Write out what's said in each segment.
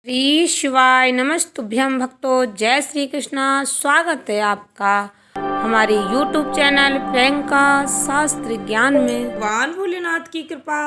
श्री शिवाय नमस्तुभ्यं भक्तों, जय श्री कृष्णा। स्वागत है आपका हमारे YouTube चैनल प्रियंका शास्त्र ज्ञान में। भगवान भोलेनाथ की कृपा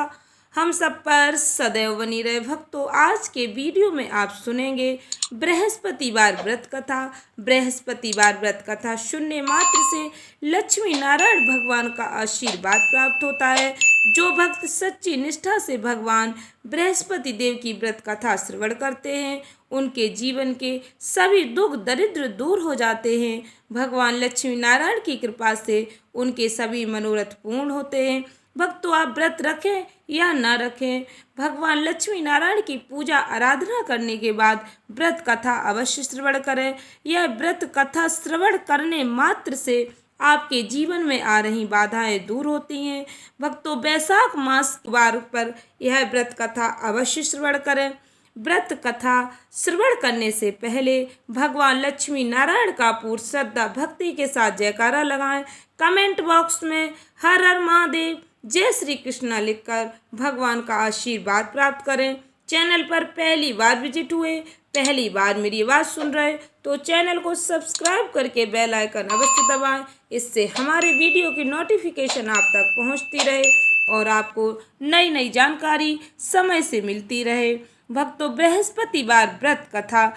हम सब पर सदैव बनी रहे। भक्तों, आज के वीडियो में आप सुनेंगे बृहस्पतिवार व्रत कथा। बृहस्पतिवार व्रत कथा सुनने मात्र से लक्ष्मी नारायण भगवान का आशीर्वाद प्राप्त होता है। जो भक्त सच्ची निष्ठा से भगवान बृहस्पति देव की व्रत कथा श्रवण करते हैं, उनके जीवन के सभी दुख दरिद्र दूर हो जाते हैं। भगवान लक्ष्मी नारायण की कृपा से उनके सभी मनोरथ पूर्ण होते हैं। भक्तों, आप व्रत रखें या न रखें, भगवान लक्ष्मी नारायण की पूजा आराधना करने के बाद व्रत कथा अवश्य श्रवण करें। यह व्रत कथा श्रवण करने मात्र से आपके जीवन में आ रही बाधाएं दूर होती हैं। भक्तों, वैशाख मास वार पर यह व्रत कथा अवश्य श्रवण करें। व्रत कथा श्रवण करने से पहले भगवान लक्ष्मी नारायण का पूर्ण श्रद्धा भक्ति के साथ जयकारा लगाएं। कमेंट बॉक्स में हर हर महादेव, जय श्री कृष्णा लिखकर भगवान का आशीर्वाद प्राप्त करें। चैनल पर पहली बार विजिट हुए, पहली बार मेरी आवाज़ सुन रहे तो चैनल को सब्सक्राइब करके बेल आइकन अवश्य दबाएं। इससे हमारे वीडियो की नोटिफिकेशन आप तक पहुंचती रहे और आपको नई नई जानकारी समय से मिलती रहे। भक्तों, बृहस्पतिवार व्रत कथा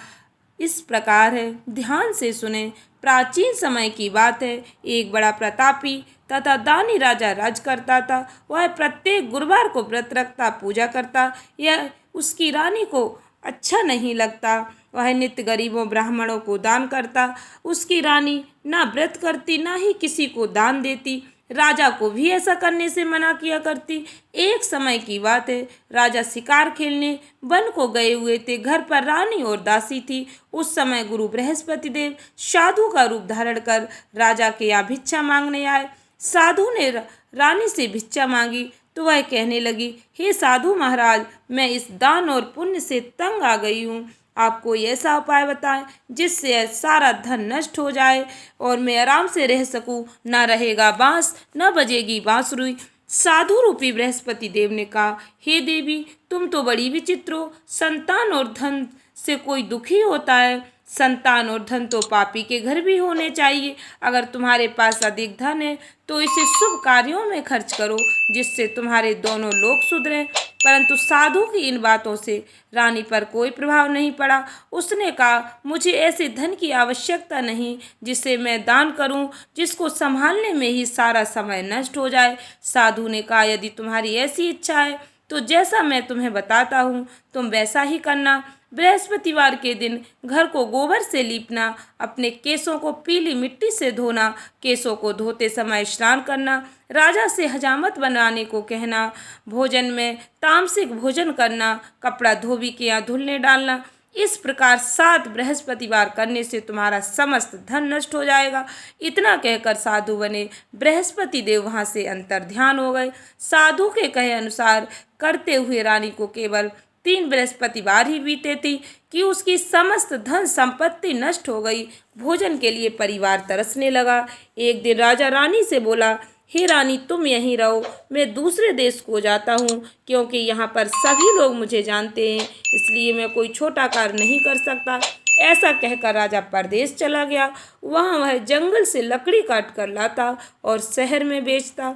इस प्रकार है, ध्यान से सुने। प्राचीन समय की बात है। एक बड़ा प्रतापी तथा दानी राजा राज करता था। वह प्रत्येक गुरुवार को व्रत रखता, पूजा करता। यह उसकी रानी को अच्छा नहीं लगता। वह नित्य गरीबों ब्राह्मणों को दान करता। उसकी रानी ना व्रत करती, ना ही किसी को दान देती। राजा को भी ऐसा करने से मना किया करती। एक समय की बात है, राजा शिकार खेलने वन को गए हुए थे। घर पर रानी और दासी थी। उस समय गुरु बृहस्पति देव साधु का रूप धारण कर राजा के यहाँ भिक्षा मांगने आए। साधु ने रानी से भिक्षा मांगी तो वह कहने लगी, हे साधु महाराज, मैं इस दान और पुण्य से तंग आ गई हूँ। आप कोई ऐसा उपाय बताएं जिससे सारा धन नष्ट हो जाए और मैं आराम से रह सकूं। न रहेगा बांस, न बजेगी बांसुरी। साधु रूपी बृहस्पति देव ने कहा, हे देवी, तुम तो बड़ी विचित्र हो। संतान और धन से कोई दुखी होता है। संतान और धन तो पापी के घर भी होने चाहिए। अगर तुम्हारे पास अधिक धन है तो इसे शुभ कार्यों में खर्च करो, जिससे तुम्हारे दोनों लोग सुधरें। परंतु साधु की इन बातों से रानी पर कोई प्रभाव नहीं पड़ा। उसने कहा, मुझे ऐसे धन की आवश्यकता नहीं जिसे मैं दान करूं, जिसको संभालने में ही सारा समय नष्ट हो जाए। साधु ने कहा, यदि तुम्हारी ऐसी इच्छा है तो जैसा मैं तुम्हें बताता हूँ तुम वैसा ही करना। बृहस्पतिवार के दिन घर को गोबर से लीपना, अपने केसों को पीली मिट्टी से धोना, केसों को धोते समय स्नान करना, राजा से हजामत बनाने को कहना, भोजन में तामसिक भोजन करना, कपड़ा धोबी के यहाँ धुलने डालना। इस प्रकार 7 बृहस्पतिवार करने से तुम्हारा समस्त धन नष्ट हो जाएगा। इतना कहकर साधु बने बृहस्पति देव वहाँ से अंतर ध्यान हो गए। साधु के कहे अनुसार करते हुए रानी को केवल 3 बृहस्पतिवार ही बीते थी कि उसकी समस्त धन संपत्ति नष्ट हो गई। भोजन के लिए परिवार तरसने लगा। एक दिन राजा रानी से बोला, हे रानी, तुम यहीं रहो, मैं दूसरे देश को जाता हूँ, क्योंकि यहाँ पर सभी लोग मुझे जानते हैं, इसलिए मैं कोई छोटा कार्य नहीं कर सकता। ऐसा कहकर राजा परदेश चला गया। वहाँ वह जंगल से लकड़ी काट कर लाता और शहर में बेचता।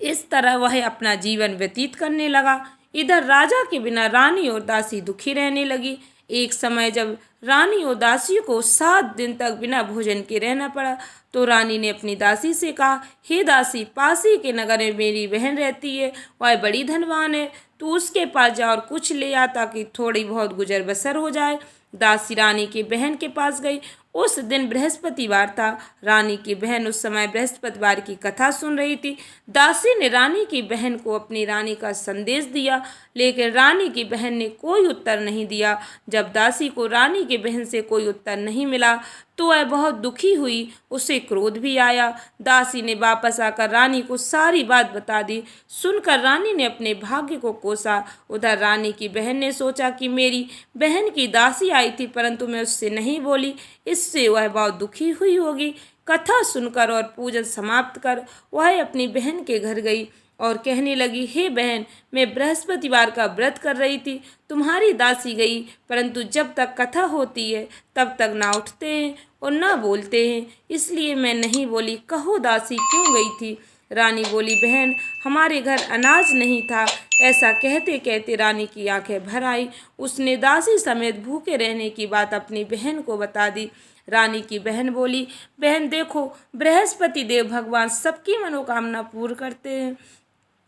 इस तरह वह अपना जीवन व्यतीत करने लगा। इधर राजा के बिना रानी और दासी दुखी रहने लगी। एक समय जब रानी और दासी को 7 दिन तक बिना भोजन के रहना पड़ा तो रानी ने अपनी दासी से कहा, हे दासी, पास ही के नगर में मेरी बहन रहती है, वह बड़ी धनवान है, तू उसके पास जा और कुछ ले आ ताकि थोड़ी बहुत गुजर बसर हो जाए। दासी रानी की बहन के पास गई। उस दिन बृहस्पतिवार था। रानी की बहन उस समय बृहस्पतिवार की कथा सुन रही थी। दासी ने रानी की बहन को अपनी रानी का संदेश दिया, लेकिन रानी की बहन ने कोई उत्तर नहीं दिया। जब दासी को रानी की बहन से कोई उत्तर नहीं मिला तो वह बहुत दुखी हुई। उसे क्रोध भी आया। दासी ने वापस आकर रानी को सारी बात बता दी। सुनकर रानी ने अपने भाग्य को कोसा। उधर रानी की बहन ने सोचा कि मेरी बहन की दासी आई थी, परंतु मैं उससे नहीं बोली, इससे वह बहुत दुखी हुई होगी। कथा सुनकर और पूजन समाप्त कर वह अपनी बहन के घर गई और कहने लगी, हे बहन, मैं बृहस्पतिवार का व्रत कर रही थी, तुम्हारी दासी गई, परंतु जब तक कथा होती है तब तक ना उठते हैं और ना बोलते हैं, इसलिए मैं नहीं बोली। कहो दासी क्यों गई थी? रानी बोली, बहन, हमारे घर अनाज नहीं था। ऐसा कहते कहते रानी की आंखें भर आई। उसने दासी समेत भूखे रहने की बात अपनी बहन को बता दी। रानी की बहन बोली, बहन देखो, बृहस्पति देव भगवान सबकी मनोकामना पूर्ण करते हैं।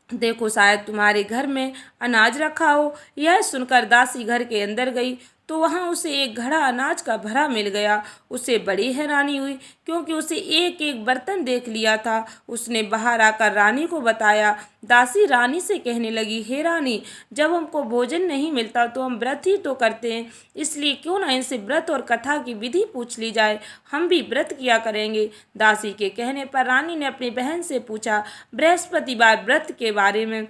देखो, शायद तुम्हारे घर में अनाज रखा हो। यह सुनकर दासी घर के अंदर गई तो वहां उसे एक घड़ा अनाज का भरा मिल गया। उसे बड़ी हैरानी हुई, क्योंकि उसे एक एक बर्तन देख लिया था। उसने बाहर आकर रानी को बताया। दासी रानी से कहने लगी, हे रानी, जब हमको भोजन नहीं मिलता तो हम व्रत ही तो करते हैं, इसलिए क्यों ना इनसे व्रत और कथा की विधि पूछ ली जाए, हम भी व्रत किया करेंगे। दासी के कहने पर रानी ने अपनी बहन से पूछा बृहस्पतिवार व्रत के बारे में।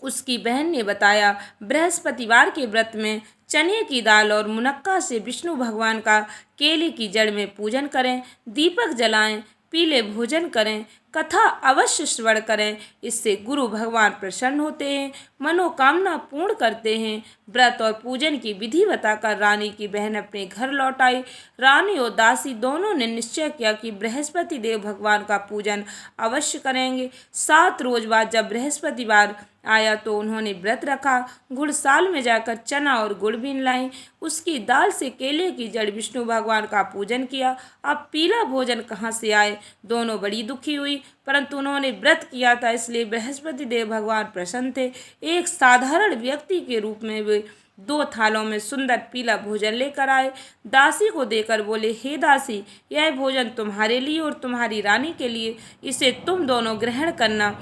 उसकी बहन ने बताया, बृहस्पतिवार के व्रत में चने की दाल और मुनक्का से विष्णु भगवान का केले की जड़ में पूजन करें, दीपक जलाएं, पीले भोजन करें, कथा अवश्य श्रवण करें। इससे गुरु भगवान प्रसन्न होते हैं, मनोकामना पूर्ण करते हैं। व्रत और पूजन की विधि बताकर रानी की बहन अपने घर लौट आई। रानी और दासी दोनों ने निश्चय किया कि बृहस्पति देव भगवान का पूजन अवश्य करेंगे। 7 रोज बाद जब बृहस्पतिवार आया तो उन्होंने व्रत रखा। गुड़साल में जाकर चना और गुड़ बीन लाई, उसकी दाल से केले की जड़ विष्णु भगवान का पूजन किया। अब पीला भोजन कहाँ से आए? दोनों बड़ी दुखी हुई, परंतु उन्होंने व्रत किया था, इसलिए बृहस्पति देव भगवान प्रसन्न थे। एक साधारण व्यक्ति के रूप में वे 2 थालों में सुंदर पीला भोजन लेकर आए। दासी को देकर बोले, हे दासी, यह भोजन तुम्हारे लिए और तुम्हारी रानी के लिए, इसे तुम दोनों ग्रहण करना।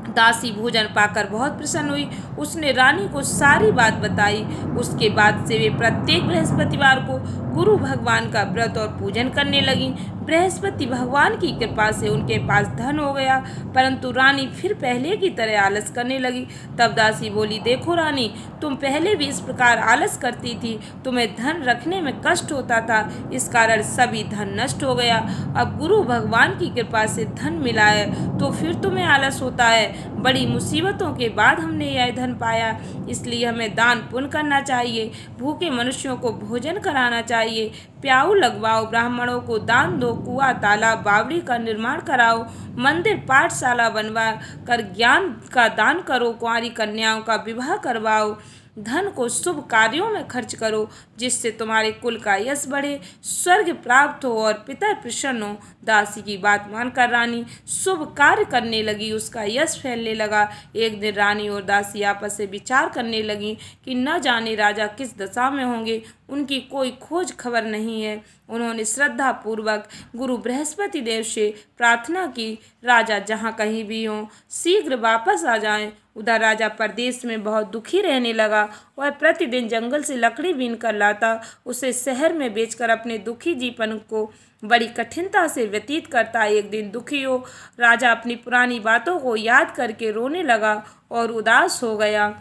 दासी भोजन पाकर बहुत प्रसन्न हुई। उसने रानी को सारी बात बताई। उसके बाद से वे प्रत्येक बृहस्पतिवार को गुरु भगवान का व्रत और पूजन करने लगी। बृहस्पति भगवान की कृपा से उनके पास धन हो गया, परंतु रानी फिर पहले की तरह आलस करने लगी। तब दासी बोली, देखो रानी, तुम पहले भी इस प्रकार आलस करती थी, तुम्हें धन रखने में कष्ट होता था, इस कारण सभी धन नष्ट हो गया। अब गुरु भगवान की कृपा से धन मिला है तो फिर तुम्हें आलस होता है। बड़ी मुसीबतों के बाद हमने यह धन पाया, इसलिए हमें दान पुण्य करना चाहिए, भूखे मनुष्यों को भोजन कराना चाहिए, प्याऊ लगवाओ, ब्राह्मणों को दान दो, कुआं तालाब बावड़ी का निर्माण कराओ, मंदिर पाठशाला बनवा कर ज्ञान का दान करो, कुंवारी कन्याओं का विवाह करवाओ, धन को शुभ कार्यों में खर्च करो, जिससे तुम्हारे कुल का यश बढ़े, स्वर्ग प्राप्त हो और पिता प्रसन्न हो। दासी की बात मानकर रानी शुभ कार्य करने लगी, उसका यश फैलने लगा। एक दिन रानी और दासी आपस में विचार करने लगी कि न जाने राजा किस दशा में होंगे, उनकी कोई खोज खबर नहीं है। उन्होंने श्रद्धा पूर्वक गुरु बृहस्पति देव से प्रार्थना की, राजा जहाँ कहीं भी हों शीघ्र वापस आ जाएं। उधर राजा परदेश में बहुत दुखी रहने लगा। वह प्रतिदिन जंगल से लकड़ी बीन कर लाता, उसे शहर में बेचकर अपने दुखी जीवन को बड़ी कठिनता से व्यतीत करता। एक दिन दुखी हो राजा अपनी पुरानी बातों को याद करके रोने लगा और उदास हो गया।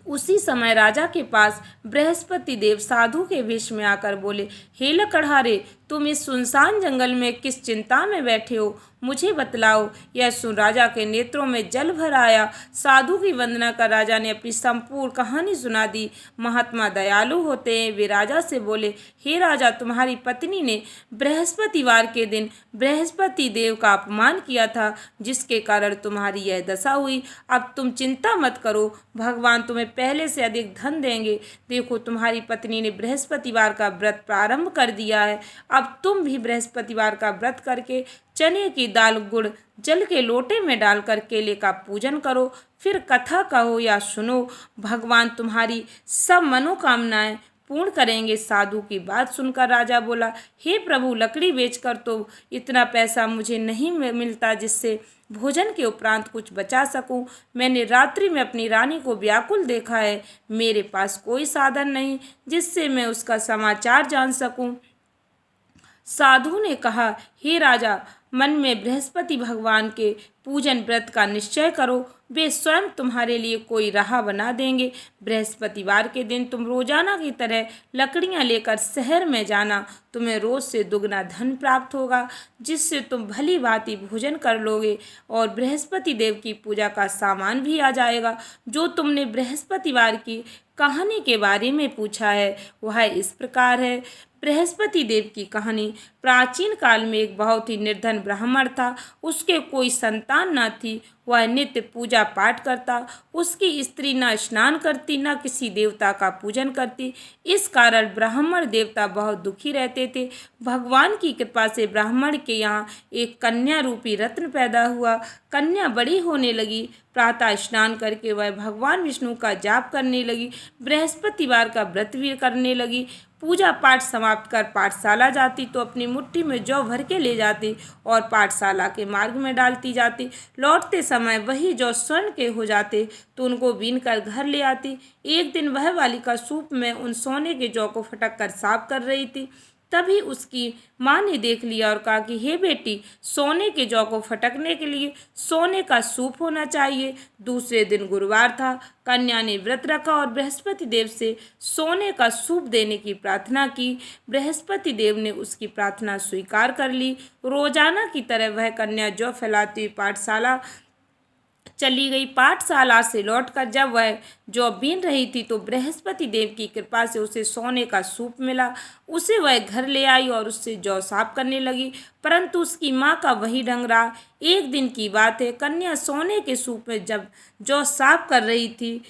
उसी समय राजा के पास बृहस्पति देव साधु के वेश में आकर बोले, हे लकड़हारे, तुम इस सुनसान जंगल में किस चिंता में बैठे हो, मुझे बतलाओ। यह सुन राजा के नेत्रों में जल भर आया। साधु की वंदना कर राजा ने अपनी संपूर्ण कहानी सुना दी। महात्मा दयालु होते हैं, वे राजा से बोले, हे राजा, तुम्हारी पत्नी ने बृहस्पतिवार के दिन बृहस्पति देव का अपमान किया था, जिसके कारण तुम्हारी यह दशा हुई। अब तुम चिंता मत करो, भगवान तुम्हें पहले से अधिक धन देंगे। देखो, तुम्हारी पत्नी ने बृहस्पतिवार का व्रत प्रारंभ कर दिया है। अब तुम भी बृहस्पतिवार का व्रत करके चने की दाल गुड़ जल के लोटे में डालकर केले का पूजन करो, फिर कथा कहो या सुनो, भगवान तुम्हारी सब मनोकामनाएं पूर्ण करेंगे। साधु की बात सुनकर राजा बोला, हे प्रभु, लकड़ी बेचकर तो इतना पैसा मुझे नहीं मिलता जिससे भोजन के उपरांत कुछ बचा सकूं। मैंने रात्रि में अपनी रानी को व्याकुल देखा है, मेरे पास कोई साधन नहीं जिससे मैं उसका समाचार जान सकूं। साधु ने कहा, हे राजा, मन में बृहस्पति भगवान के पूजन व्रत का निश्चय करो, वे स्वयं तुम्हारे लिए कोई राह बना देंगे। बृहस्पतिवार के दिन तुम रोजाना की तरह लकड़ियां लेकर शहर में जाना। तुम्हें रोज से दुगना धन प्राप्त होगा, जिससे तुम भली भांति भोजन कर लोगे और बृहस्पति देव की पूजा का सामान भी आ जाएगा। जो तुमने बृहस्पतिवार की कहानी के बारे में पूछा है वह इस प्रकार है। बृहस्पति देव की कहानी। प्राचीन काल में एक बहुत ही निर्धन ब्राह्मण था। उसके कोई संतान न थी। वह नित्य पूजा पाठ करता। उसकी स्त्री न स्नान करती, न किसी देवता का पूजन करती। इस कारण ब्राह्मण देवता बहुत दुखी रहते थे। भगवान की कृपा से ब्राह्मण के यहाँ एक कन्या रूपी रत्न पैदा हुआ। कन्या बड़ी होने लगी। प्रातः स्नान करके वह भगवान विष्णु का जाप करने लगी। बृहस्पतिवार का व्रत भी करने लगी। पूजा पाठ समाप्त कर पाठशाला जाती तो अपनी मुट्ठी में जौ भर के ले जाती और पाठशाला के मार्ग में डालती जाती। लौटते समय वही जौ स्वर्ण के हो जाते तो उनको बीन कर घर ले आती। एक दिन वह बालिका सूप में उन सोने के जौ को फटक कर साफ कर रही थी। तभी उसकी माँ ने देख लिया और कहा कि हे बेटी, सोने के जौ को फटकने के लिए सोने का सूप होना चाहिए। दूसरे दिन गुरुवार था। कन्या ने व्रत रखा और बृहस्पति देव से सोने का सूप देने की प्रार्थना की। बृहस्पति देव ने उसकी प्रार्थना स्वीकार कर ली। रोजाना की तरह वह कन्या जौ फैलाती हुई पाठशाला चली गई। पाठशाला से लौटकर जब वह जौ बीन रही थी तो बृहस्पति देव की कृपा से उसे सोने का सूप मिला। उसे वह घर ले आई और उससे जौ साफ करने लगी, परंतु उसकी माँ का वही ढंग रहा। एक दिन की बात है, कन्या सोने के सूप में जब जौ साफ कर रही थी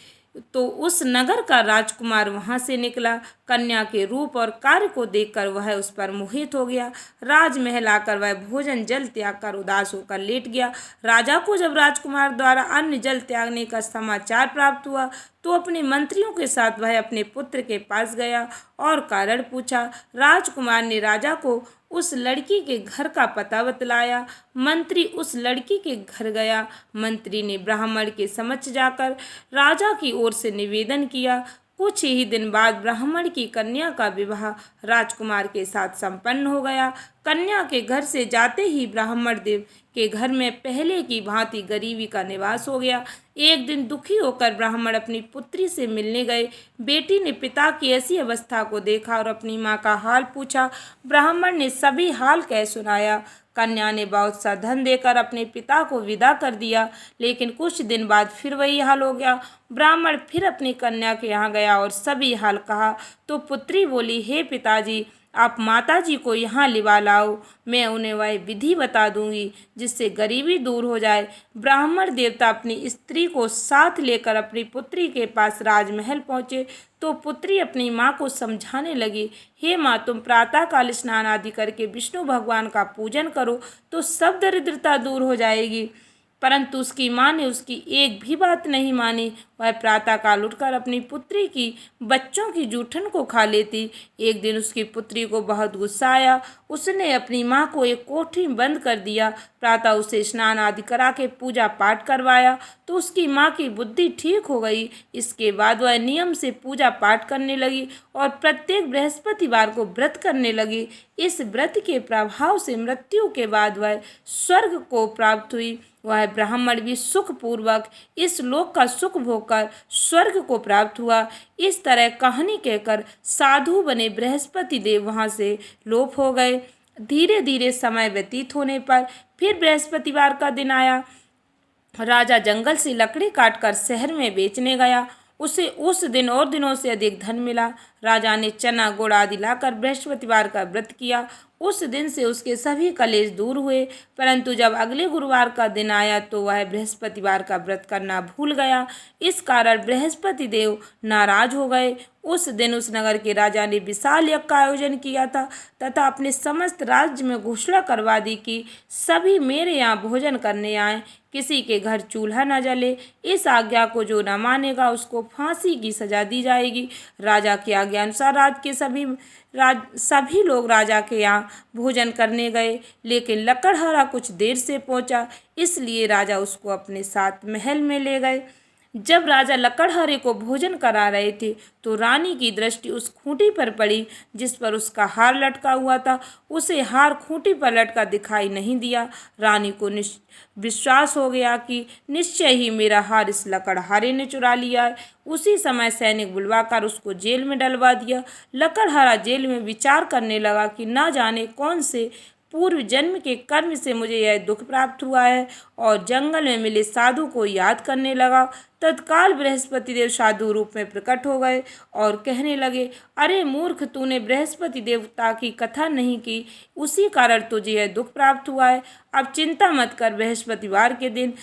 तो उस नगर का राजकुमार वहां से निकला। कन्या के रूप और कार्य को देखकर वह उस पर मोहित हो गया। राजमहल आकर वह भोजन जल त्याग कर उदास होकर लेट गया। राजा को जब राजकुमार द्वारा अन्न जल त्यागने का समाचार प्राप्त हुआ तो अपने मंत्रियों के साथ वह अपने पुत्र के पास गया और कारण पूछा। राजकुमार ने राजा को उस लड़की के घर का पता बतलाया। मंत्री उस लड़की के घर गया। मंत्री ने ब्राह्मण के समक्ष जाकर राजा की ओर से निवेदन किया। कुछ ही दिन बाद ब्राह्मण की कन्या का विवाह राजकुमार के साथ संपन्न हो गया। कन्या के घर से जाते ही ब्राह्मण देव के घर में पहले की भांति गरीबी का निवास हो गया। एक दिन दुखी होकर ब्राह्मण अपनी पुत्री से मिलने गए। बेटी ने पिता की ऐसी अवस्था को देखा और अपनी माँ का हाल पूछा। ब्राह्मण ने सभी हाल कह सुनाया। कन्या ने बहुत सा धन देकर अपने पिता को विदा कर दिया, लेकिन कुछ दिन बाद फिर वही हाल हो गया। ब्राह्मण फिर अपनी कन्या के यहाँ गया और सभी हाल कहा तो पुत्री बोली, हे पिताजी, आप माताजी को यहाँ लिवा लाओ, मैं उन्हें वह विधि बता दूंगी जिससे गरीबी दूर हो जाए। ब्राह्मण देवता अपनी स्त्री को साथ लेकर अपनी पुत्री के पास राजमहल पहुँचे तो पुत्री अपनी माँ को समझाने लगी, हे माँ, तुम प्रातःकाल स्नान आदि करके विष्णु भगवान का पूजन करो तो सब दरिद्रता दूर हो जाएगी। परंतु उसकी माँ ने उसकी एक भी बात नहीं मानी। वह प्रातःकाल उठकर अपनी पुत्री की बच्चों की जूठन को खा लेती। एक दिन उसकी पुत्री को बहुत गुस्सा आया। उसने अपनी माँ को एक कोठरी में बंद कर दिया। प्रातः उसे स्नान आदि करा के पूजा पाठ करवाया तो उसकी माँ की बुद्धि ठीक हो गई। इसके बाद वह नियम से पूजा पाठ करने लगी और प्रत्येक बृहस्पतिवार को व्रत करने लगी। इस व्रत के प्रभाव से मृत्यु के बाद वह स्वर्ग को प्राप्त हुई। वह ब्राह्मण भी सुखपूर्वक इस लोक का सुख भोगकर स्वर्ग को प्राप्त हुआ। इस तरह कहानी कहकर साधु बने बृहस्पति देव वहां से लोप हो गए। धीरे धीरे समय व्यतीत होने पर फिर बृहस्पतिवार का दिन आया। राजा जंगल से लकड़ी काटकर शहर में बेचने गया। उसे उस दिन और दिनों से अधिक धन मिला। राजा ने चना गुड़ आदि लाकर बृहस्पतिवार का व्रत किया। उस दिन से उसके सभी कलेश दूर हुए। परंतु जब अगले गुरुवार का दिन आया तो वह बृहस्पतिवार का व्रत करना भूल गया। इस कारण बृहस्पति देव नाराज हो गए। उस दिन उस नगर के राजा ने विशाल यज्ञ का आयोजन किया था तथा अपने समस्त राज्य में घोषणा करवा दी कि सभी मेरे यहाँ भोजन करने आए, किसी के घर चूल्हा न जले। इस आज्ञा को जो न मानेगा उसको फांसी की सजा दी जाएगी। राजा की आज्ञा अनुसार सभी लोग राजा के यहाँ भोजन करने गए, लेकिन लकड़हारा कुछ देर से पहुंचा, इसलिए राजा उसको अपने साथ महल में ले गए। जब राजा लकड़हारे को भोजन करा रहे थे तो रानी की दृष्टि उस खूंटी पर पड़ी जिस पर उसका हार लटका हुआ था। उसे हार खूंटी पर लटका दिखाई नहीं दिया। रानी को विश्वास हो गया कि निश्चय ही मेरा हार इस लकड़हारे ने चुरा लिया है। उसी समय सैनिक बुलवाकर उसको जेल में डलवा दिया। लकड़हारा जेल में विचार करने लगा कि ना जाने कौन से पूर्व जन्म के कर्म से मुझे यह दुख प्राप्त हुआ है, और जंगल में मिले साधु को याद करने लगा। तत्काल बृहस्पति देव साधु रूप में प्रकट हो गए और कहने लगे, अरे मूर्ख, तूने बृहस्पति देवता की कथा नहीं की, उसी कारण तुझे यह दुख प्राप्त हुआ है। अब चिंता मत कर, बृहस्पतिवार के दिन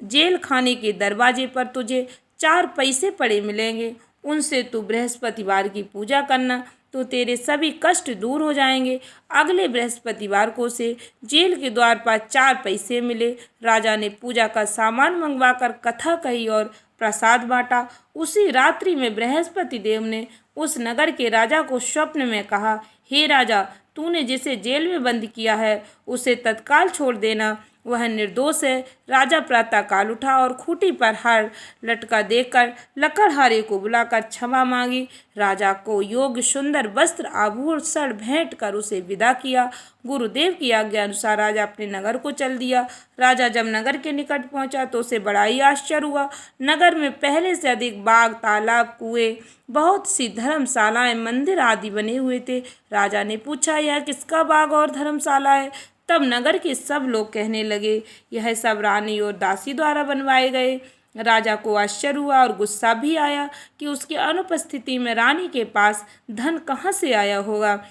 जेल खाने के दरवाजे पर तुझे 4 पैसे पड़े मिलेंगे। उनसे तू बृहस्पतिवार की पूजा करना तो तेरे सभी कष्ट दूर हो जाएंगे। अगले बृहस्पतिवार को से जेल के द्वार पर 4 पैसे मिले। राजा ने पूजा का सामान मंगवाकर कथा कही और प्रसाद बांटा। उसी रात्रि में बृहस्पति देव ने उस नगर के राजा को स्वप्न में कहा, हे राजा, तूने जिसे जेल में बंद किया है उसे तत्काल छोड़ देना, वह निर्दोष है। राजा प्रातःकाल उठा और खूंटी पर हार लटका देखकर लकड़हारे को बुलाकर क्षमा मांगी। राजा को योग्य सुंदर वस्त्र आभूषण भेंट कर उसे विदा किया। गुरुदेव की आज्ञा अनुसार राजा अपने नगर को चल दिया। राजा जब नगर के निकट पहुंचा तो उसे बड़ा ही आश्चर्य हुआ। नगर में पहले से अधिक बाग, तालाब, कुएं, बहुत सी धर्मशालाएं, मंदिर आदि बने हुए थे। राजा ने पूछा, यह किसका बाग और धर्मशाला है? तब नगर के सब लोग कहने लगे, यह सब रानी और दासी द्वारा बनवाए गए। राजा को आश्चर्य हुआ और गुस्सा भी आया कि उसकी अनुपस्थिति में रानी के पास धन कहाँ से आया होगा।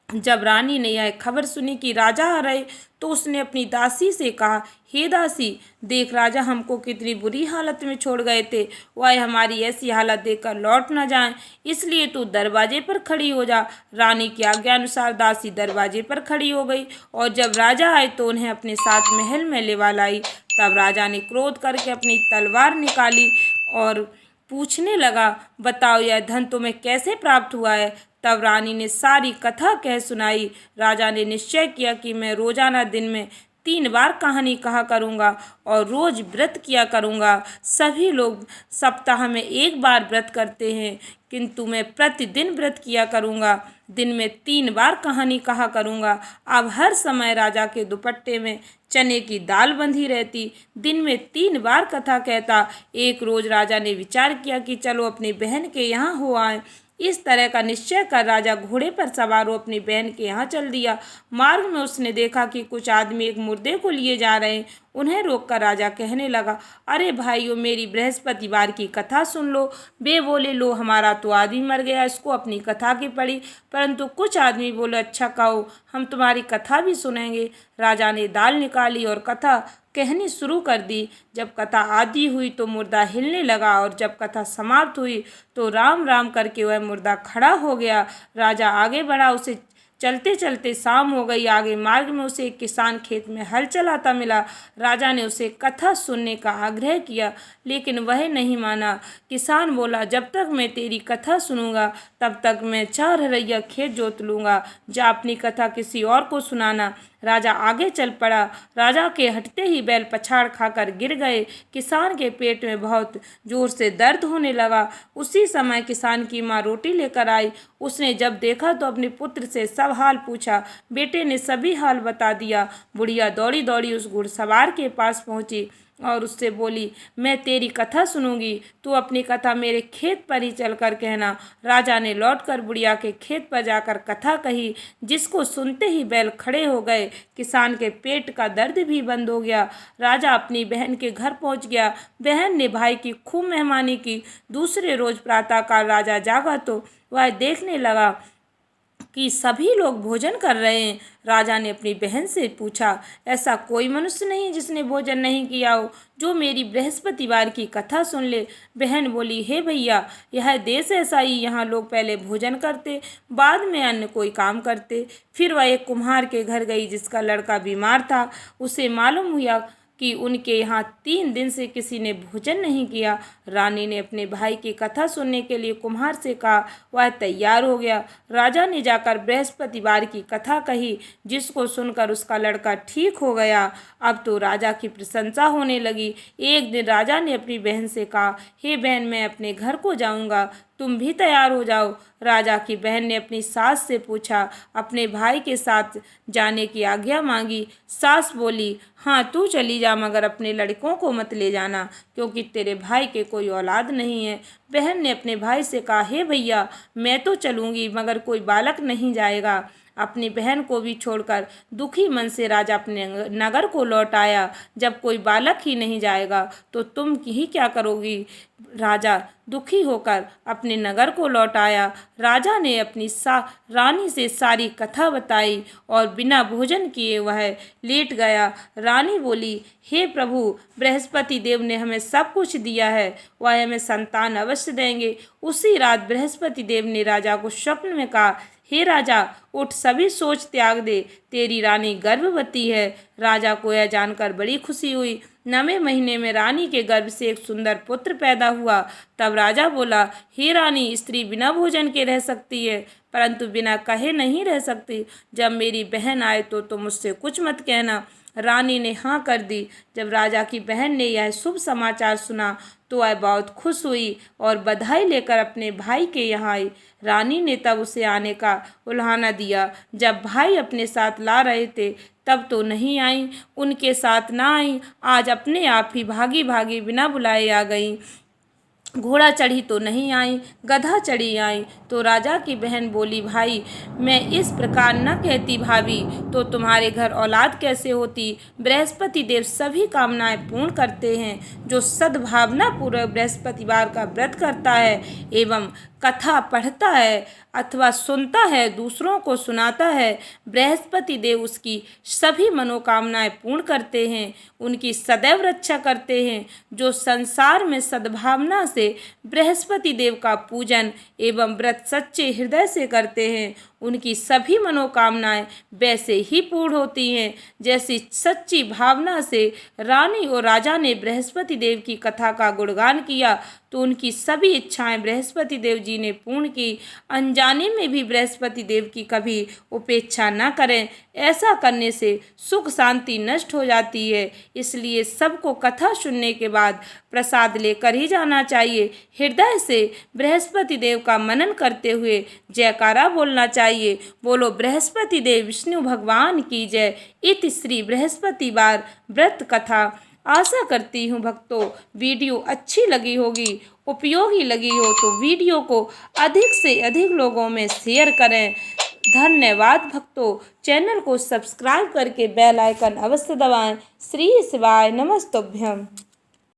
जब रानी ने यह खबर सुनी कि राजा आ रहे तो उसने अपनी दासी से कहा, हे दासी, देख राजा हमको कितनी बुरी हालत में छोड़ गए थे, वह हमारी ऐसी हालत देखकर लौट न जाएं, इसलिए तू दरवाजे पर खड़ी हो जा। रानी की आज्ञा अनुसार दासी दरवाजे पर खड़ी हो गई और जब राजा आए तो उन्हें अपने साथ महल में लेवा लाई। तब राजा ने क्रोध करके अपनी तलवार निकाली और पूछने लगा, बताओ यह धन तुम्हें कैसे प्राप्त हुआ है? तब रानी ने सारी कथा कह सुनाई। राजा ने निश्चय किया कि मैं रोजाना दिन में 3 बार कहानी कहा करूँगा और रोज व्रत किया करूँगा। सभी लोग सप्ताह में 1 बार व्रत करते हैं, किंतु मैं प्रतिदिन व्रत किया करूँगा। दिन में 3 बार कहानी कहा करूँगा। अब हर समय राजा के दुपट्टे में चने की दाल बंधी रहती। दिन में 3 बार कथा कहता। एक रोज राजा ने विचार किया कि चलो अपनी बहन के यहाँ हो आए। इस तरह का निश्चय कर राजा घोड़े पर सवार हो अपनी बहन के यहाँ चल दिया। मार्ग में उसने देखा कि कुछ आदमी एक मुर्दे को लिए जा रहे हैं। उन्हें रोककर राजा कहने लगा, अरे भाइयों, मेरी बृहस्पतिवार की कथा सुन लो। वे बोले, लो, हमारा तो आदमी मर गया, इसको अपनी कथा की पड़ी। परंतु कुछ आदमी बोले, अच्छा कहो, हम तुम्हारी कथा भी सुनेंगे। राजा ने दाल निकाली और कथा कहनी शुरू कर दी। जब कथा आधी हुई तो मुर्दा हिलने लगा और जब कथा समाप्त हुई तो राम राम करके वह मुर्दा खड़ा हो गया। राजा आगे बढ़ा, उसे चलते चलते शाम हो गई। आगे मार्ग में उसे एक किसान खेत में हल चलाता मिला। राजा ने उसे कथा सुनने का आग्रह किया, लेकिन वह नहीं माना। किसान बोला, जब तक मैं तेरी कथा सुनूंगा तब तक मैं 4 हरैया खेत जोत लूँगा, जा अपनी कथा किसी और को सुनाना। राजा आगे चल पड़ा। राजा के हटते ही बैल पछाड़ खाकर गिर गए। किसान के पेट में बहुत जोर से दर्द होने लगा। उसी समय किसान की माँ रोटी लेकर आई। उसने जब देखा तो अपने पुत्र से सब हाल पूछा। बेटे ने सभी हाल बता दिया। बुढ़िया दौड़ी दौड़ी उस घुड़सवार के पास पहुंची और उससे बोली, मैं तेरी कथा सुनूंगी, तू अपनी कथा मेरे खेत पर ही चलकर कहना। राजा ने लौटकर बुढ़िया के खेत पर जाकर कथा कही, जिसको सुनते ही बैल खड़े हो गए। किसान के पेट का दर्द भी बंद हो गया। राजा अपनी बहन के घर पहुंच गया। बहन ने भाई की खूब मेहमानी की। दूसरे रोज प्रातःकाल राजा जागा तो वह देखने लगा कि सभी लोग भोजन कर रहे हैं। राजा ने अपनी बहन से पूछा, ऐसा कोई मनुष्य नहीं जिसने भोजन नहीं किया हो, जो मेरी बृहस्पतिवार की कथा सुन ले। बहन बोली, हे भैया, यह देश ऐसा ही, यहाँ लोग पहले भोजन करते, बाद में अन्य कोई काम करते। फिर वह एक कुम्हार के घर गई जिसका लड़का बीमार था। उसे मालूम हुआ कि उनके यहाँ 3 दिन से किसी ने भोजन नहीं किया। रानी ने अपने भाई की कथा सुनने के लिए कुम्हार से कहा। वह तैयार हो गया। राजा ने जाकर बृहस्पतिवार की कथा कही, जिसको सुनकर उसका लड़का ठीक हो गया। अब तो राजा की प्रशंसा होने लगी। एक दिन राजा ने अपनी बहन से कहा, हे बहन, मैं अपने घर को जाऊंगा, तुम भी तैयार हो जाओ। राजा की बहन ने अपनी सास से पूछा, अपने भाई के साथ जाने की आज्ञा मांगी। सास बोली, हाँ तू चली जा, मगर अपने लड़कों को मत ले जाना, क्योंकि तेरे भाई के कोई औलाद नहीं है। बहन ने अपने भाई से कहा, हे भैया, मैं तो चलूँगी, मगर कोई बालक नहीं जाएगा। अपनी बहन को भी छोड़कर दुखी मन से राजा अपने नगर को लौट आया। जब कोई बालक ही नहीं जाएगा तो तुम ही क्या करोगी। राजा दुखी होकर अपने नगर को लौट आया। राजा ने अपनी रानी से सारी कथा बताई और बिना भोजन किए वह लेट गया। रानी बोली, हे प्रभु, बृहस्पति देव ने हमें सब कुछ दिया है, वह हमें संतान अवश्य देंगे। उसी रात बृहस्पति देव ने राजा को स्वप्न में कहा, हे राजा, उठ, सभी सोच त्याग दे, तेरी रानी गर्भवती है। राजा को यह जानकर बड़ी खुशी हुई। 9वें महीने में रानी के गर्भ से एक सुंदर पुत्र पैदा हुआ। तब राजा बोला, हे रानी, स्त्री बिना भोजन के रह सकती है, परंतु बिना कहे नहीं रह सकती। जब मेरी बहन आए तो तुम मुझसे कुछ मत कहना। रानी ने हाँ कर दी। जब राजा की बहन ने यह शुभ समाचार सुना तो वह बहुत खुश हुई और बधाई लेकर अपने भाई के यहाँ आई। रानी ने तब उसे आने का उल्हाना दिया। जब भाई अपने साथ ला रहे थे तब तो नहीं आई, उनके साथ ना आई, आज अपने आप ही भागी भागी बिना बुलाए आ गई। घोड़ा चढ़ी तो नहीं आई, गधा चढ़ी आई। तो राजा की बहन बोली, भाई, मैं इस प्रकार न कहती भाभी, तो तुम्हारे घर औलाद कैसे होती। बृहस्पति देव सभी कामनाएं पूर्ण करते हैं। जो सद्भावना पूर्वक बृहस्पतिवार का व्रत करता है एवं कथा पढ़ता है अथवा सुनता है, दूसरों को सुनाता है, बृहस्पति देव उसकी सभी मनोकामनाएं पूर्ण करते हैं, उनकी सदैव रक्षा करते हैं। जो संसार में सद्भावना से बृहस्पति देव का पूजन एवं व्रत सच्चे हृदय से करते हैं, उनकी सभी मनोकामनाएं वैसे ही पूर्ण होती हैं जैसी सच्ची भावना से रानी और राजा ने बृहस्पति देव की कथा का गुणगान किया तो उनकी सभी इच्छाएं बृहस्पति देव जी ने पूर्ण की। अनजाने में भी बृहस्पति देव की कभी उपेक्षा न करें, ऐसा करने से सुख शांति नष्ट हो जाती है। इसलिए सबको कथा सुनने के बाद प्रसाद लेकर ही जाना चाहिए। हृदय से बृहस्पति देव का मनन करते हुए जयकारा बोलना चाहिए। बोलो बृहस्पति देव विष्णु भगवान की जय। इति श्री बृहस्पतिवार व्रत कथा। आशा करती हूँ भक्तों वीडियो अच्छी लगी होगी, उपयोगी लगी हो तो वीडियो को अधिक से अधिक लोगों में शेयर करें। धन्यवाद भक्तों। चैनल को सब्सक्राइब करके बेल आइकन अवश्य दबाएं। श्री शिवाय नमस्तुभ्यं।